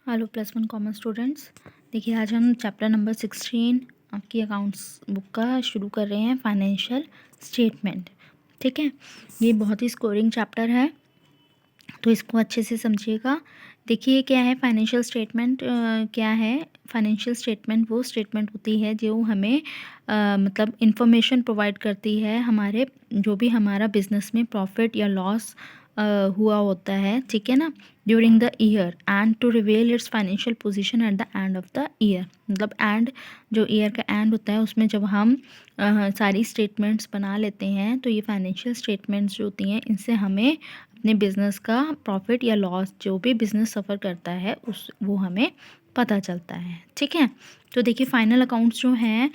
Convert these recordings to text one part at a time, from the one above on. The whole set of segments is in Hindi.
Hello +1 commerce students. देखिए आज हम चैप्टर नंबर 16 आपकी अकाउंट्स बुक का शुरू कर रहे हैं, फाइनेंशियल स्टेटमेंट। ठीक है, ये बहुत ही स्कोरिंग चैप्टर है तो इसको अच्छे से समझिएगा। देखिए क्या है फाइनेंशियल स्टेटमेंट, क्या है फाइनेंशियल स्टेटमेंट। वो स्टेटमेंट होती है जो हमें मतलब इंफॉर्मेशन प्रोवाइड करती है हमारे जो भी हमारा बिजनेस में प्रॉफिट या लॉस हुआ होता है, ठीक है ना, during the year end to reveal its financial position at the end of the year. मतलब एंड जो ईयर का एंड होता है उसमें जब हम सारी स्टेटमेंट्स बना लेते हैं तो ये फाइनेंशियल स्टेटमेंट्स जो होती हैं इनसे हमें अपने बिज़नेस का प्रॉफिट या लॉस जो भी बिज़नेस सफ़र करता है उस वो हमें पता चलता है। ठीक है, तो देखिए फाइनल अकाउंट्स जो हैं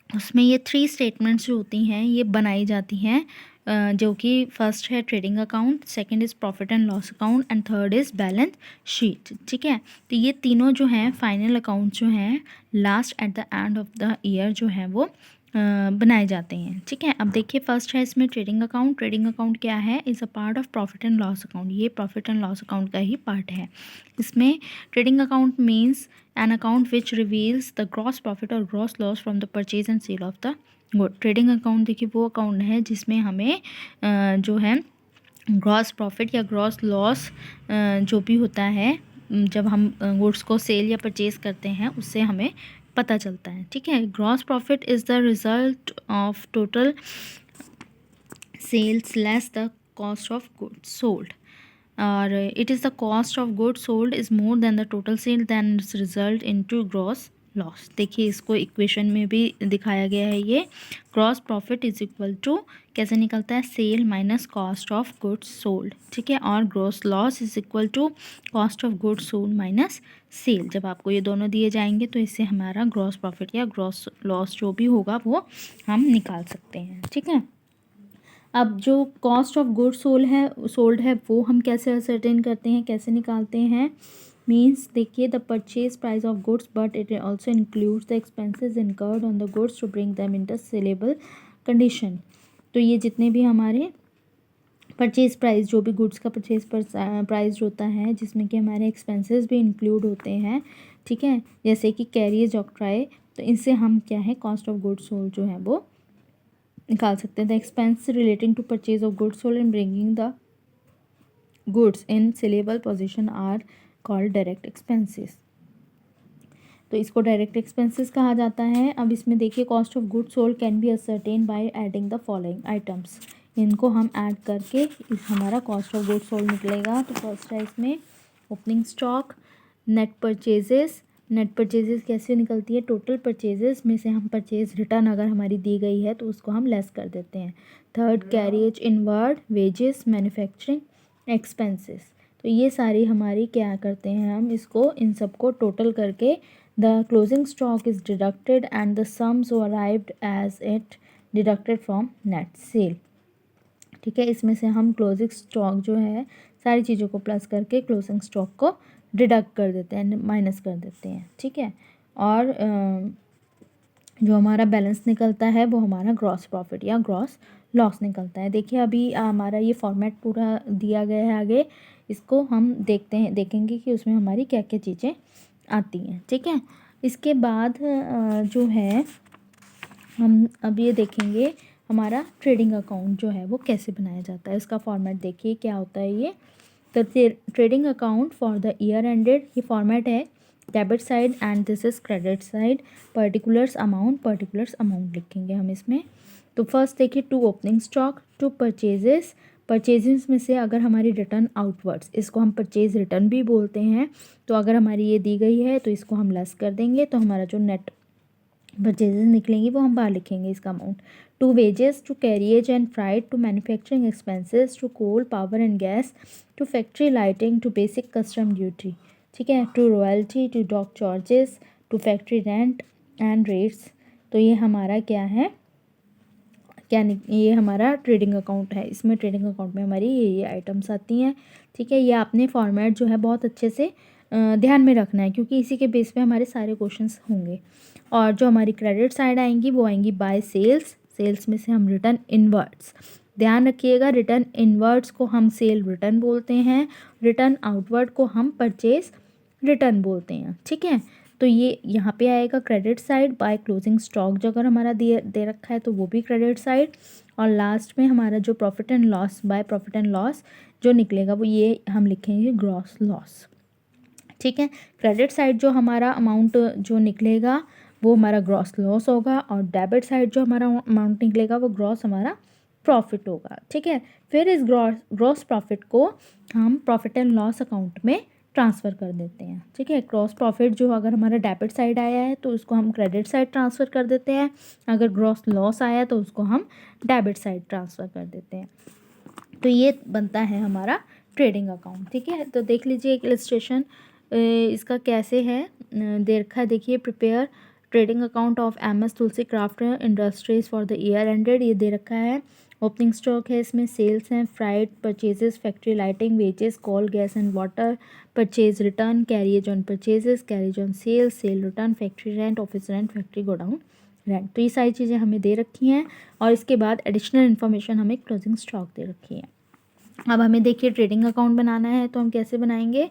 उसमें ये 3 स्टेटमेंट्स जो होती हैं ये बनाई जाती हैं, जो कि फर्स्ट है trading account, second is profit and loss account and third is balance sheet. ठीक है, तो ये तीनों जो हैं फाइनल अकाउंट जो हैं last eight the end of the year जो है वो बनाए जाते हैं। ठीक है, अब देखिए फर्स्ट है इसमें ट्रेडिंग अकाउंट। ट्रेडिंग अकाउंट क्या है, is a part of profit and loss account. ये प्रॉफिट एंड लॉस अकाउंट का ही पार्ट है। इसमें trading account means an account which reveals the gross profit और gross loss from the purchase and sale of the good. Trading account देखिए वो अकाउंट है जिसमें हमें जो है ग्रॉस प्रॉफिट या ग्रॉस लॉस जो भी होता है जब हम गुड्स को सेल या परचेज करते हैं उससे हमें पता चलता है। ठीक है, gross profit is the result of total sales less the cost of goods sold, और it is the cost of good sold is more than the total sale then its result into gross loss. देखिए इसको इक्वेशन में भी दिखाया गया है। ये gross profit is equal to कैसे निकलता है, sale minus cost of goods sold. ठीक है, और gross loss is equal to cost of goods sold minus cell. जब आपको ये दोनों दिए जाएंगे तो इससे हमारा ग्रॉस प्रॉफिट या ग्रॉस लॉस जो भी होगा वो हम निकाल सकते हैं। ठीक है, अब जो कॉस्ट ऑफ गुड्स सोल्ड है वो हम कैसे असर्टेन करते हैं, कैसे निकालते हैं। मीन्स देखिए the purchase price of goods but it also includes the expenses incurred on the goods to bring them in the saleable condition. तो ये जितने भी हमारे परचेज प्राइस, जो भी गुड्स का परचेज प्राइस होता है जिसमें कि हमारे एक्सपेंसेस भी इंक्लूड होते हैं, ठीक है, जैसे कि कैरियज ऑक्ट्राई, तो इनसे हम क्या है कॉस्ट ऑफ गुड्स सोल्ड जो है वो निकाल सकते हैं। The expense relating to purchase of goods sold and bringing the goods in saleable position are called direct expenses. तो इसको डायरेक्ट एक्सपेंसेस कहा जाता है। अब इसमें देखिए cost of goods sold can be ascertain by adding the following items. इनको हम ऐड करके हमारा कॉस्ट ऑफ गुड्स सोल्ड निकलेगा। तो फर्स्ट है इसमें opening stock, net purchases. Net purchases कैसे निकलती है, टोटल परचेजेस में से हम परचेज रिटर्न अगर हमारी दी गई है तो उसको हम लेस कर देते हैं। Third carriage inward, wages, manufacturing expenses. तो ये सारी हमारी क्या करते हैं, हम इसको इन सबको टोटल करके the closing stock is deducted and the sums arrived as it deducted from net sale. ठीक है, इसमें से हम क्लोजिंग स्टॉक जो है सारी चीज़ों को प्लस करके क्लोजिंग स्टॉक को डिडक्ट कर देते हैं, माइनस कर देते हैं। ठीक है, और जो हमारा बैलेंस निकलता है वो हमारा ग्रॉस प्रॉफिट या ग्रॉस लॉस निकलता है। देखिए अभी हमारा ये फॉर्मेट पूरा दिया गया है, आगे इसको हम देखेंगे कि उसमें हमारी क्या क्या चीज़ें आती हैं। ठीक है, इसके बाद जो है हम अब ये देखेंगे हमारा ट्रेडिंग अकाउंट जो है वो कैसे बनाया जाता है। इसका फॉर्मेट देखिए क्या होता है ये। तो trading account for the year ended, ये फॉर्मेट है debit side and this is credit side. Particulars amount लिखेंगे हम इसमें। तो फर्स्ट देखिए to opening stock, to purchases. Purchases में से अगर हमारी रिटर्न आउटवर्ड्स, इसको हम परचेज रिटर्न भी बोलते हैं। तो अगर हमारी ये दी गई है तो इसको हम लेस कर देंगे, तो हमारा जो नेट परचेजेस निकलेंगी वो हम बाहर लिखेंगे इसका amount. To wages, to carriage and freight, to manufacturing expenses, to coal power and gas, to factory lighting, to basic custom duty. ठीक है, to royalty, to dock charges, to factory rent and rates. तो ये हमारा क्या है, ये हमारा ट्रेडिंग अकाउंट है। इसमें ट्रेडिंग अकाउंट में हमारी ये आइटम्स आती हैं। ठीक है, ये आपने फॉर्मेट जो है बहुत अच्छे से ध्यान में रखना है क्योंकि इसी के बेस पे हमारे सारे क्वेश्चंस होंगे। और जो हमारी क्रेडिट साइड आएंगी वो आएंगी बाय सेल्स। सेल्स में से हम रिटर्न इनवर्ड्स, ध्यान रखिएगा रिटर्न इनवर्ड्स को हम सेल रिटर्न बोलते हैं, रिटर्न आउटवर्ड को हम परचेज रिटर्न बोलते हैं, ठीक है। तो ये यहाँ पे आएगा credit side by closing stock, जो अगर हमारा दे रखा है तो वो भी क्रेडिट साइड। और लास्ट में हमारा जो profit and loss by profit and loss जो निकलेगा वो ये हम लिखेंगे ग्रॉस लॉस, ठीक है। क्रेडिट साइड जो हमारा अमाउंट जो निकलेगा वो हमारा ग्रॉस लॉस होगा, और डेबिट साइड जो हमारा अमाउंट निकलेगा वो ग्रॉस हमारा प्रॉफिट होगा, ठीक है। फिर इस ग्रॉस प्रॉफिट को हम प्रॉफिट एंड लॉस अकाउंट में ट्रांसफ़र कर देते हैं, ठीक है। ग्रॉस प्रॉफिट जो अगर हमारा डेबिट साइड आया है तो उसको हम क्रेडिट साइड ट्रांसफ़र कर देते हैं, अगर ग्रॉस लॉस आया तो उसको हम डेबिट साइड ट्रांसफ़र कर देते हैं। तो ये बनता है हमारा ट्रेडिंग अकाउंट, ठीक है। तो देख लीजिए एक इलस्ट्रेशन इसका कैसे है दे रखा है, देखिए prepare trading account of MS Tulsi craft industries for the year ended, ये दे रखा है। ओपनिंग स्टॉक है, इसमें सेल्स हैं, freight purchases, factory lighting, wages, coal gas and water, purchase return, carriage on purchases, carriage on sales, sale return, factory rent, office rent, factory godown rent. तो ये सारी चीज़ें हमें दे रखी हैं, और इसके बाद एडिशनल इन्फॉर्मेशन हमें क्लोजिंग स्टॉक दे रखी है। अब हमें देखिए ट्रेडिंग अकाउंट बनाना है, तो हम कैसे बनाएंगे,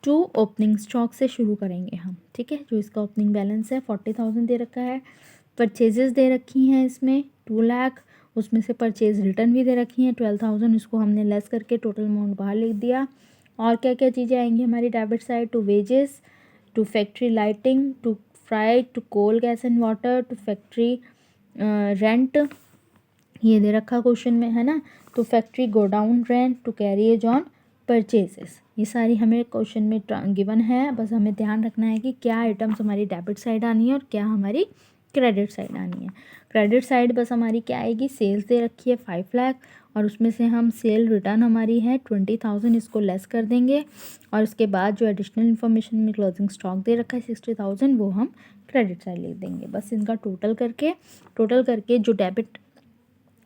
टू ओपनिंग स्टॉक से शुरू करेंगे हम, ठीक है। जो इसका ओपनिंग बैलेंस है 40,000 दे रखा है, परचेजेस दे रखी हैं इसमें 2 लाख, उसमें से परचेज रिटर्न भी दे रखी हैं 12,000, इसको हमने लेस करके टोटल अमाउंट बाहर लिख दिया। और क्या क्या चीज़ें आएंगी हमारी debit side, to wages, to factory lighting, to freight, to coal gas and water, to factory rent, ये दे रखा क्वेश्चन में है ना, to factory godown rent, to carriage on purchases, ये सारी हमें क्वेश्चन में गिवन है। बस हमें ध्यान रखना है कि क्या आइटम्स हमारी डेबिट साइड आनी है और क्या हमारी क्रेडिट साइड आनी है। क्रेडिट साइड बस हमारी क्या आएगी, सेल्स दे रखी है 5 लाख, और उसमें से हम सेल रिटर्न हमारी है 20,000, इसको लेस कर देंगे, और उसके बाद जो एडिशनल इन्फॉर्मेशन में क्लोजिंग स्टॉक दे रखा है 60,000, वो हम क्रेडिट साइड लिख देंगे। बस इनका टोटल करके जो डेबिट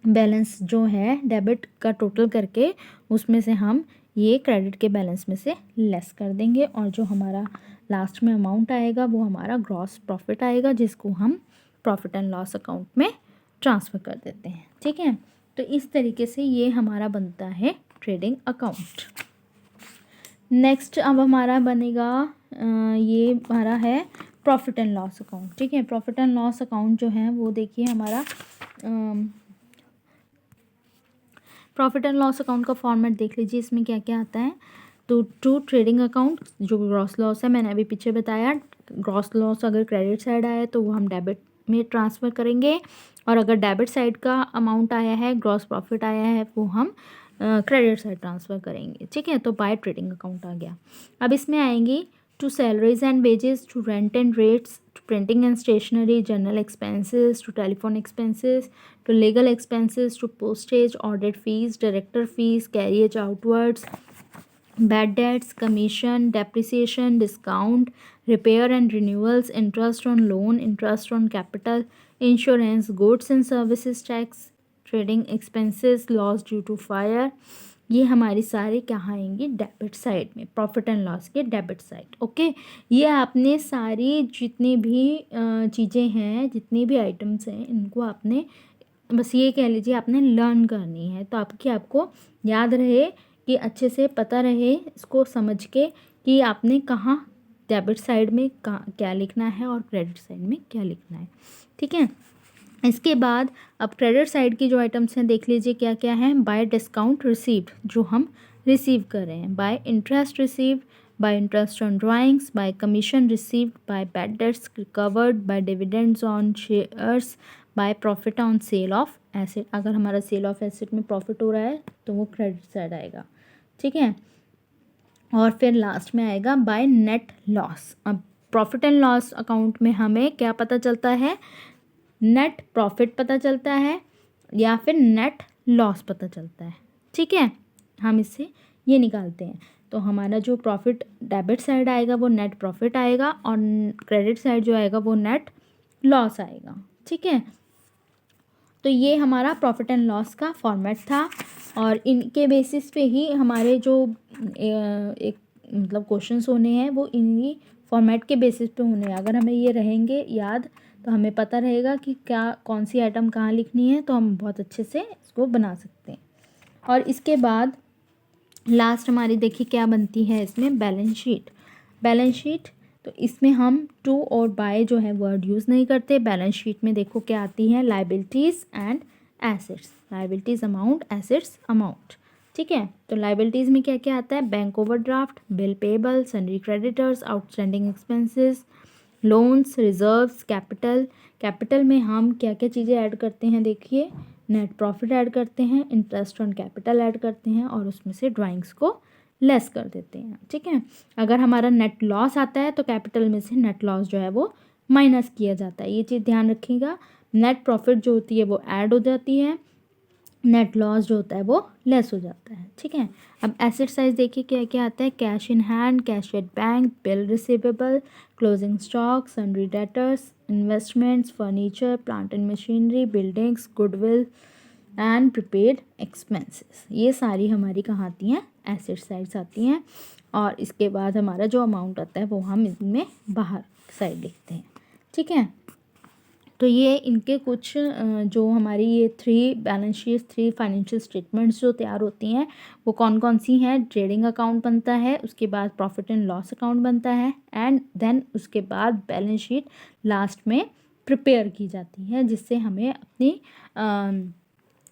बैलेंस जो है डेबिट का टोटल करके उसमें से हम ये क्रेडिट के बैलेंस में से लेस कर देंगे, और जो हमारा लास्ट में अमाउंट आएगा वो हमारा ग्रॉस प्रॉफिट आएगा, जिसको हम प्रॉफिट एंड लॉस अकाउंट में ट्रांसफ़र कर देते हैं, ठीक है। तो इस तरीके से ये हमारा बनता है ट्रेडिंग अकाउंट। नेक्स्ट अब हमारा बनेगा ये हमारा है प्रॉफिट एंड लॉस अकाउंट, ठीक है। प्रॉफिट एंड लॉस अकाउंट जो है वो देखिए हमारा प्रॉफिट एंड लॉस अकाउंट का फॉर्मेट देख लीजिए, इसमें क्या क्या आता है। तो टू ट्रेडिंग अकाउंट जो ग्रॉस लॉस है, मैंने अभी पीछे बताया, ग्रॉस लॉस अगर क्रेडिट साइड आया तो वो हम डेबिट में ट्रांसफ़र करेंगे, और अगर डेबिट साइड का अमाउंट आया है, ग्रॉस प्रॉफिट आया है, वो हम क्रेडिट साइड ट्रांसफ़र करेंगे, ठीक है। तो बाय ट्रेडिंग अकाउंट आ गया। अब इसमें आएंगी to salaries and wages, to rent and rates, to printing and stationery, general expenses, to telephone expenses, to legal expenses, to postage, audit fees, director fees, carriage outwards, bad debts, commission, depreciation, discount, repair and renewals, interest on loan, interest on capital, insurance, goods and services tax, trading expenses, loss due to fire, ये हमारी सारी कहाँ आएंगी, डेबिट साइड में, प्रॉफिट एंड लॉस के डेबिट साइड, ओके। ये आपने सारी जितनी भी चीज़ें हैं, जितनी भी आइटम्स हैं, इनको आपने बस ये कह लीजिए आपने लर्न करनी है, तो आपको याद रहे कि अच्छे से पता रहे इसको समझ के कि आपने कहाँ डेबिट साइड में क्या लिखना है और क्रेडिट साइड में क्या लिखना है, ठीक है। इसके बाद अब क्रेडिट साइड की जो आइटम्स हैं देख लीजिए क्या क्या है। बाय डिस्काउंट रिसीव्ड, जो हम रिसीव कर रहे हैं, by interest received, by interest on drawings, by commission received, by bad debts recovered, by dividends on shares, by profit on sale of asset, अगर हमारा सेल ऑफ एसेट में प्रॉफिट हो रहा है तो वो क्रेडिट साइड आएगा, ठीक है। और फिर लास्ट में आएगा बाय नेट लॉस। अब प्रॉफिट एंड लॉस अकाउंट में हमें क्या पता चलता है, नेट प्रॉफिट पता चलता है या फिर नेट लॉस पता चलता है, ठीक है। हम इससे ये निकालते हैं, तो हमारा जो प्रॉफिट डेबिट साइड आएगा वो नेट प्रॉफिट आएगा, और क्रेडिट साइड जो आएगा वो नेट लॉस आएगा, ठीक है। तो ये हमारा प्रॉफिट एंड लॉस का फॉर्मेट था, और इनके बेसिस पे ही हमारे जो एक मतलब क्वेश्चंस होने हैं वो इन्हीं फॉर्मेट के बेसिस पे होने हैं। अगर हमें ये रहेंगे याद तो हमें पता रहेगा कि क्या कौन सी आइटम कहाँ लिखनी है, तो हम बहुत अच्छे से इसको बना सकते हैं। और इसके बाद लास्ट हमारी देखिए क्या बनती है इसमें, बैलेंस शीट। बैलेंस शीट, तो इसमें हम टू और बाय जो है वर्ड यूज़ नहीं करते। बैलेंस शीट में देखो क्या आती है, liabilities and assets, liabilities amount, assets amount. ठीक है, तो लाइबिलिटीज़ में क्या क्या आता है, bank overdraft, bill payable, sundry creditors, outstanding expenses, loans, reserves, capital. Capital में हम क्या क्या चीज़ें ऐड करते हैं, देखिए नेट प्रॉफिट ऐड करते हैं, इंटरेस्ट ऑन कैपिटल ऐड करते हैं और उसमें से ड्राइंग्स को लेस कर देते हैं। ठीक है, अगर हमारा नेट लॉस आता है तो कैपिटल में से नेट लॉस जो है वो माइनस किया जाता है, ये चीज़ ध्यान रखिएगा। नेट प्रॉफिट जो होती है वो ऐड हो जाती है, नेट लॉस जो होता है वो लेस हो जाता है। ठीक है, अब एसेट साइज देखिए क्या क्या आता है, cash in hand, cash at bank, bill receivable, closing stock, sundry debtors, investments, furniture, plant and machinery, buildings, goodwill and prepaid expenses. ये सारी हमारी कहाँ आती हैं, एसेट साइड्स आती हैं। और इसके बाद हमारा जो अमाउंट आता है वो हम इनमें बाहर साइड लिखते हैं। ठीक है, तो ये इनके कुछ जो हमारी ये three balance sheet, three financial statements जो तैयार होती हैं वो कौन कौन सी हैं, ट्रेडिंग अकाउंट बनता है, उसके बाद प्रॉफिट एंड लॉस अकाउंट बनता है, एंड देन उसके बाद बैलेंस शीट लास्ट में प्रिपेयर की जाती है, जिससे हमें अपनी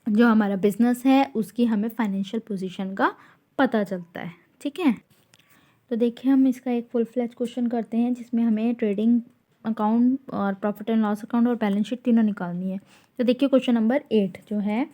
जो हमारा बिजनेस है उसकी हमें फाइनेंशियल पोजीशन का पता चलता है। ठीक है, तो देखिए हम इसका एक फुल फ्लैज क्वेश्चन करते हैं जिसमें हमें ट्रेडिंग अकाउंट और प्रॉफिट एंड लॉस अकाउंट और बैलेंस शीट तीनों निकालनी है। तो देखिए क्वेश्चन नंबर 8 जो है,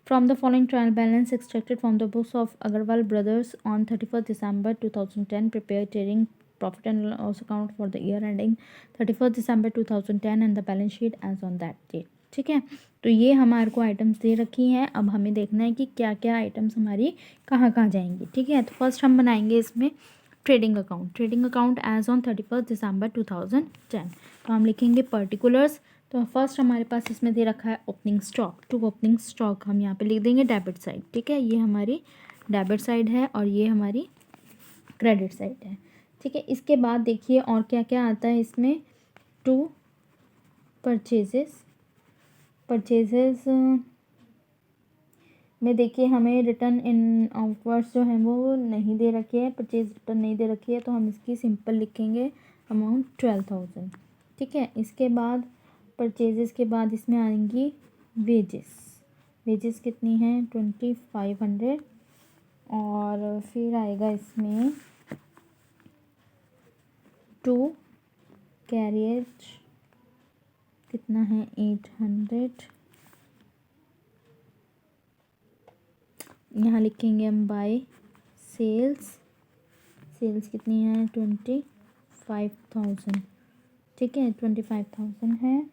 from the following trial balance extracted from the books of Agarwal brothers on 31 December 2010 prepare trading profit and loss account for the year ending 31 December 2010 and the balance sheet as on that date. ठीक है, तो ये हमारे को आइटम्स दे रखी हैं, अब हमें देखना है कि क्या क्या आइटम्स हमारी कहाँ कहाँ जाएंगी। ठीक है, तो फर्स्ट हम बनाएंगे इसमें trading account as on 31 December 2010। तो हम लिखेंगे पर्टिकुलर्स। तो फर्स्ट हमारे पास इसमें दे रखा है opening stock, to opening stock हम यहाँ पे लिख देंगे डेबिट साइड। ठीक है, ये हमारी डेबिट साइड है और ये हमारी क्रेडिट साइड है। ठीक है, इसके बाद देखिए और क्या क्या आता है इसमें, टू परचेजेस में देखिए हमें रिटर्न इन आउटवर्ड्स जो है वो नहीं दे रखी है, परचेज रिटर्न नहीं दे रखी है, तो हम इसकी सिंपल लिखेंगे अमाउंट 12,000। ठीक है, इसके बाद परचेजेस के बाद इसमें आएंगी वेजेस कितनी हैं 2500, और फिर आएगा इसमें टू कैरियज कितना है 800, यहाँ लिखेंगे हम बाय सेल्स कितनी है 25,000। ठीक है, 25,000 है।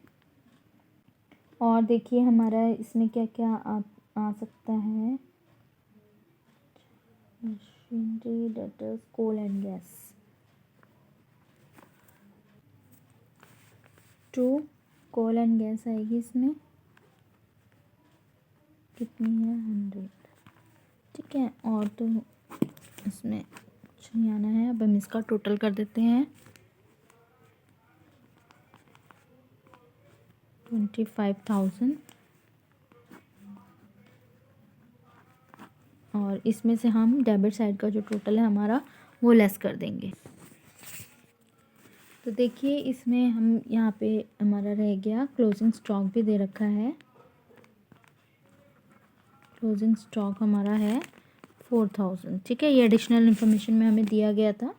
और देखिए हमारा इसमें क्या क्या आ सकता है, machinery, debtors, coal and gas, to coal and gas आएगी इसमें कितनी है 100। ठीक है, और तो इसमें कुछ नहीं आना है, अब हम इसका टोटल कर देते हैं 25,000, और इसमें से हम डेबिट साइड का जो टोटल है हमारा वो लेस कर देंगे। तो देखिए इसमें हम यहाँ पे हमारा रह गया क्लोजिंग स्टॉक भी दे रखा है, क्लोजिंग स्टॉक हमारा है 4,000। ठीक है, ये एडिशनल इन्फॉर्मेशन में हमें दिया गया था,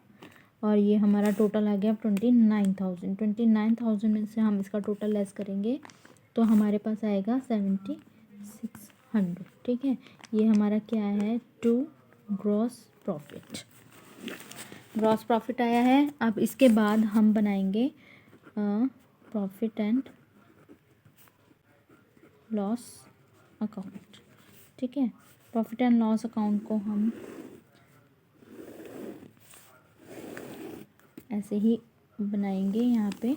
और ये हमारा टोटल आ गया 29,000 में से हम इसका टोटल लेस करेंगे तो हमारे पास आएगा 7,600। ठीक है, ये हमारा क्या है, टू ग्रॉस प्रॉफिट आया है। अब इसके बाद हम बनाएंगे प्रॉफिट एंड लॉस अकाउंट। ठीक है, प्रॉफिट एंड लॉस अकाउंट को हम ऐसे ही बनाएंगे, यहाँ पे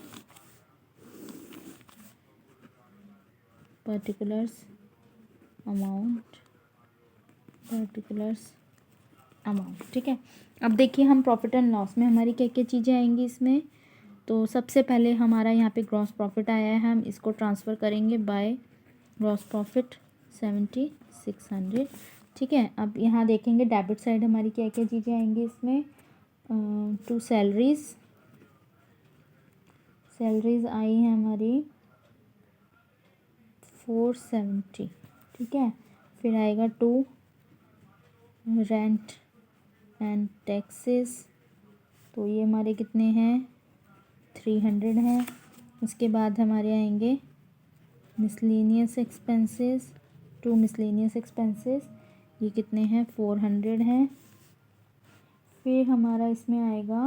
पर्टिकुलर्स अमाउंट। ठीक है, अब देखिए हम प्रॉफिट एंड लॉस में हमारी क्या क्या चीज़ें आएंगी इसमें। तो सबसे पहले हमारा यहाँ पे ग्रॉस प्रॉफिट आया है, हम इसको ट्रांसफ़र करेंगे बाय ग्रॉस प्रॉफिट 7,600। ठीक है, अब यहाँ देखेंगे डेबिट साइड हमारी क्या क्या चीज़ें आएंगी इसमें, टू सैलरीज आई है हमारी 470, ठीक है। फिर आएगा टू रेंट एंड टैक्सेस, तो ये हमारे कितने हैं 300 हैं। उसके बाद हमारे आएंगे miscellaneous expenses, to miscellaneous expenses, ये कितने हैं 400 हैं। फिर हमारा इसमें आएगा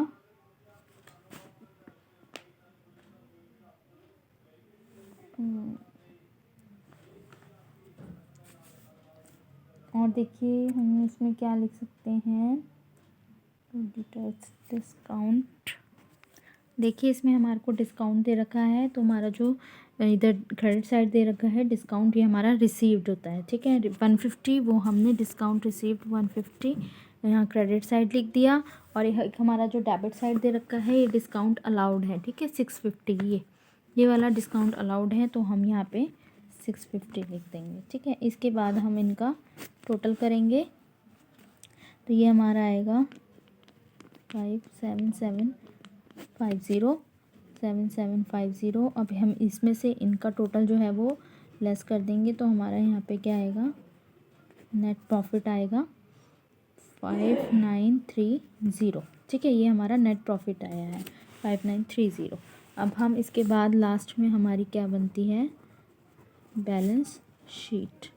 और देखिए हम इसमें क्या लिख सकते हैं, डिस्काउंट। देखिए इसमें हमारे को डिस्काउंट दे रखा है, तो हमारा जो इधर क्रेडिट साइड दे रखा है डिस्काउंट, ये हमारा रिसीव्ड होता है, ठीक है। 150 वो हमने डिस्काउंट रिसीव्ड 150 यहाँ क्रेडिट साइड लिख दिया। और एक हमारा जो डेबिट साइड दे रखा है ये डिस्काउंट अलाउड है, ठीक है 650, ये वाला डिस्काउंट अलाउड है, तो हम यहाँ पे 650 लिख देंगे, ठीक है। इसके बाद हम इनका टोटल करेंगे, तो ये हमारा आएगा 7750। अब हम इसमें से इनका टोटल जो है वो लेस कर देंगे, तो हमारा यहाँ पे क्या आएगा, नेट प्रॉफिट आएगा 5930, ठीक है। ये हमारा नेट प्रॉफिट आया है 5930। अब हम इसके बाद लास्ट में हमारी क्या बनती है, बैलेंस शीट।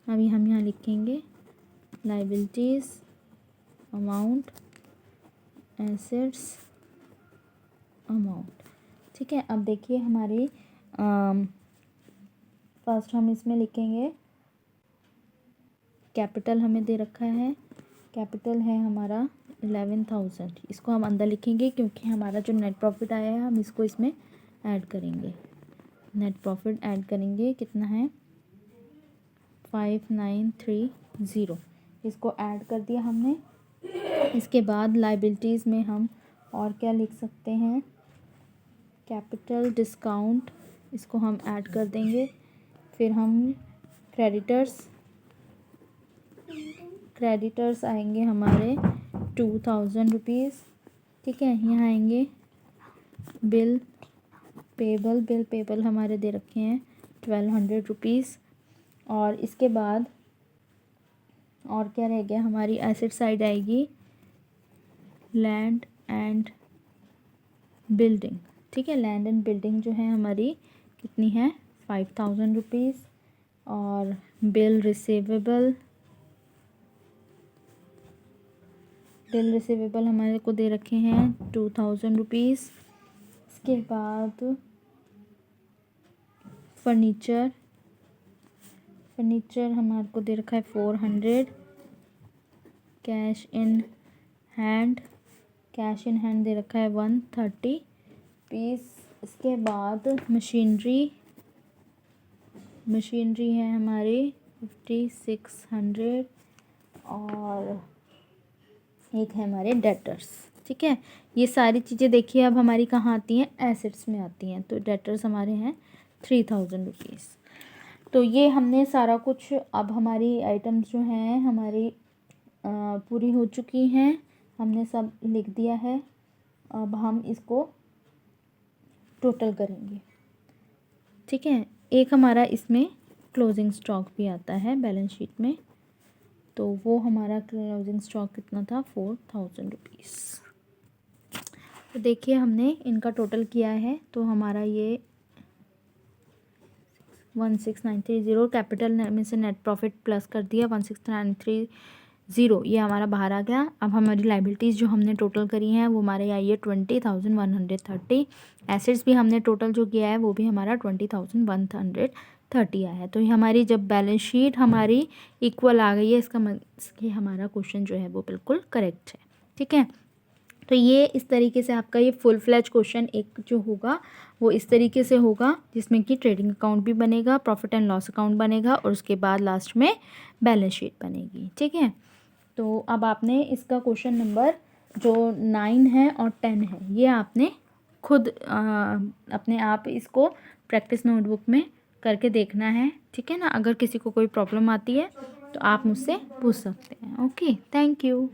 अभी हम यहाँ लिखेंगे लाइबिलिटीज़, अमाउंट, एसेट्स, अमाउंट, ठीक है। अब देखिए हमारी फर्स्ट हम इसमें लिखेंगे कैपिटल, हमें दे रखा है कैपिटल है हमारा 11,000, इसको हम अंदर लिखेंगे क्योंकि हमारा जो नेट प्रॉफिट आया है हम इसको इसमें ऐड करेंगे। नेट प्रॉफिट ऐड करेंगे, कितना है 5930, इसको ऐड कर दिया हमने। इसके बाद लाइबिलिटीज़ में हम और क्या लिख सकते हैं, कैपिटल, डिस्काउंट, इसको हम ऐड कर देंगे। फिर हम क्रेडिटर्स आएंगे हमारे 2000 रुपीज़, ठीक है। यहाँ आएंगे बिल पेबल हमारे दे रखे हैं 1200 रुपीज़। और इसके बाद और क्या रह गया, हमारी एसेट साइड आएगी लैंड एंड बिल्डिंग, ठीक है। लैंड एंड बिल्डिंग जो है हमारी कितनी है 5000 रुपीज़। और बिल रिसीवेबल हमारे को दे रखे हैं 2000 रुपीज़। इसके बाद फर्नीचर हमारे को दे रखा है 400। कैश इन हैंड दे रखा है 130 पीस। इसके बाद मशीनरी है हमारी 5600। और एक है हमारे डेटर्स, ठीक है। ये सारी चीज़ें देखिए अब हमारी कहाँ आती हैं, एसेट्स में आती हैं। तो डेटर्स हमारे हैं 3000 रुपीज़। तो ये हमने सारा कुछ, अब हमारी आइटम्स जो हैं हमारी पूरी हो चुकी हैं, हमने सब लिख दिया है। अब हम इसको टोटल करेंगे, ठीक है। एक हमारा इसमें क्लोजिंग स्टॉक भी आता है बैलेंस शीट में, तो वो हमारा क्लोजिंग स्टॉक कितना था 4000 रुपीज़। तो देखिए हमने इनका टोटल किया है, तो हमारा ये 16930, कैपिटल में से नेट प्रॉफिट प्लस कर दिया 16930, ये हमारा बाहर आ गया। अब हमारी लाइबिलिटीज़ जो हमने टोटल करी हैं वो हमारे आई है 20,130। एसेट्स भी हमने टोटल जो किया है वो भी हमारा 20,130 आया है। तो ये हमारी जब बैलेंस शीट हमारी इक्वल आ गई है, इसका मतलब हमारा क्वेश्चन जो है वो बिल्कुल करेक्ट है, ठीक है। तो ये इस तरीके से आपका ये फुल फ्लैज क्वेश्चन एक जो होगा वो इस तरीके से होगा, जिसमें कि ट्रेडिंग अकाउंट भी बनेगा, प्रॉफिट एंड लॉस अकाउंट बनेगा, और उसके बाद लास्ट में बैलेंस शीट बनेगी, ठीक है। तो अब आपने इसका क्वेश्चन नंबर जो 9 है और 10 है ये आपने खुद अपने आप इसको प्रैक्टिस नोटबुक में करके देखना है, ठीक है ना। अगर किसी को कोई प्रॉब्लम आती है तो आप मुझसे पूछ सकते हैं। Okay, thank you.